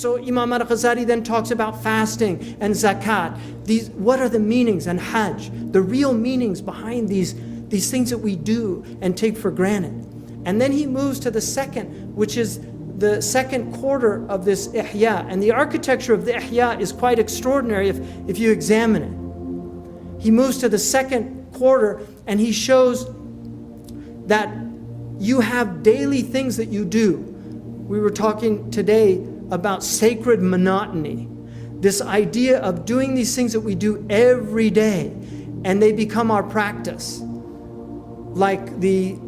So Imam al-Ghazali then talks about fasting and zakat. What are the meanings? And hajj, the real meanings behind these things that we do and take for granted. And then he moves to the second, which is the second quarter of this ihya. And the architecture of the ihya is quite extraordinary if you examine it. He moves to the second quarter and he shows that you have daily things that you do. We were talking today about sacred monotony. This idea of doing these things that we do every day and they become our practice. Like the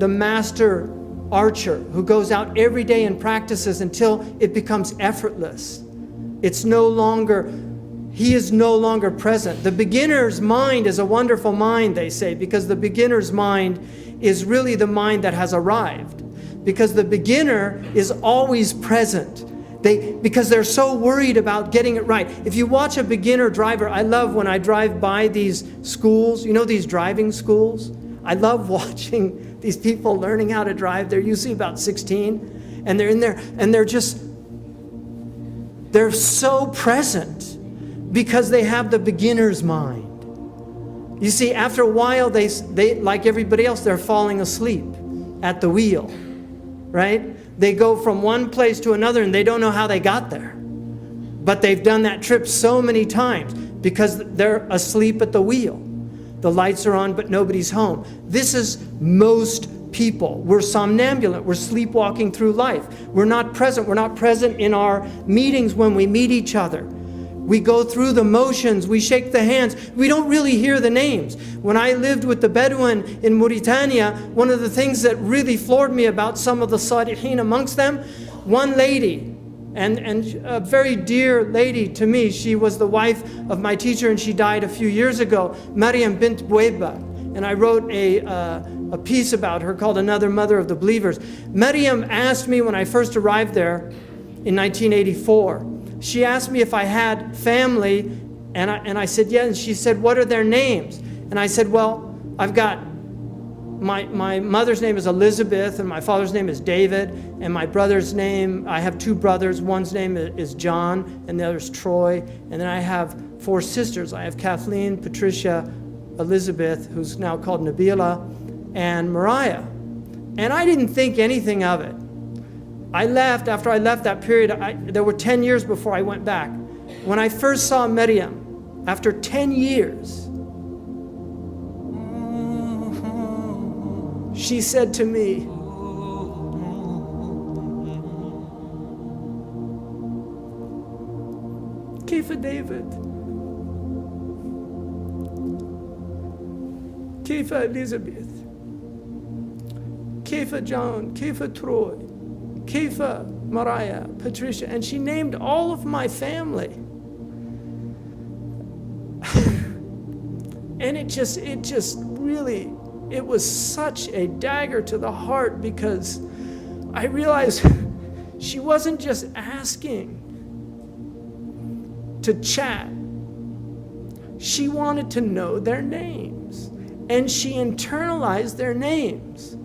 master archer who goes out every day and practices until it becomes effortless. He is no longer present. The beginner's mind is a wonderful mind, they say, because the beginner's mind is really the mind that has arrived. Because the beginner is always present. Because they're so worried about getting it right. If you watch a beginner driver, I love when I drive by these schools, these driving schools. I love watching these people learning how to drive. They're usually about 16, and they're in there, and they're so present because they have the beginner's mind. You see, after a while, they like everybody else, they're falling asleep at the wheel, right? They go from one place to another, and they don't know how they got there. But they've done that trip so many times because they're asleep at the wheel. The lights are on, but nobody's home. This is most people. We're somnambulant. We're sleepwalking through life. We're not present. We're not present in our meetings when we meet each other. We go through the motions. We shake the hands. We don't really hear the names. When I lived with the Bedouin in Mauritania, one of the things that really floored me about some of the Salihin amongst them, one lady, and a very dear lady to me. She was the wife of my teacher, and she died a few years ago, Maryam bint Boueba. And I wrote a piece about her called Another Mother of the Believers. Maryam asked me when I first arrived there in 1984, she asked me if I had family, and I said, yeah. And she said, what are their names? And I said, well, I've got my mother's name is Elizabeth, and my father's name is David, and my brother's name, I have two brothers. One's name is John, and the other's Troy. And then I have four sisters. I have Kathleen, Patricia, Elizabeth, who's now called Nabila, and Mariah. And I didn't think anything of it. After I left that period, there were 10 years before I went back. When I first saw Maryam, after 10 years, she said to me, "Kaifa David? Kaifa Elizabeth? Kaifa John? Kaifa Troy? Kaifa Mariah, Patricia?" And she named all of my family. And it was such a dagger to the heart, because I realized she wasn't just asking to chat. She wanted to know their names, and she internalized their names.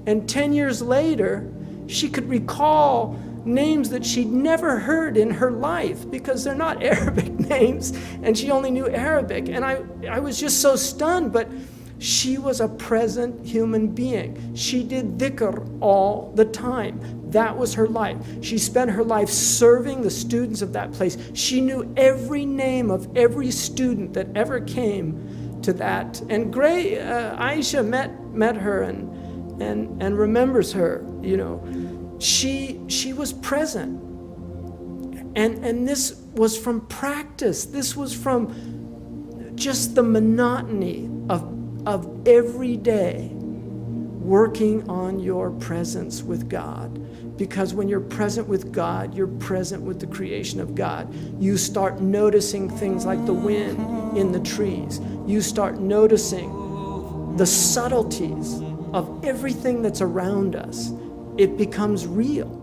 And 10 years later, she could recall names that she'd never heard in her life, because they're not Arabic names, and she only knew Arabic. And I was just so stunned, but she was a present human being. She did dhikr all the time. That was her life. She spent her life serving the students of that place. She knew every name of every student that ever came to that. And Aisha met her and remembers her. She was present. And this was from practice. This was from just the monotony of every day working on your presence with God. Because when you're present with God, you're present with the creation of God. You start noticing things like the wind in the trees. You start noticing the subtleties of everything that's around us. It becomes real.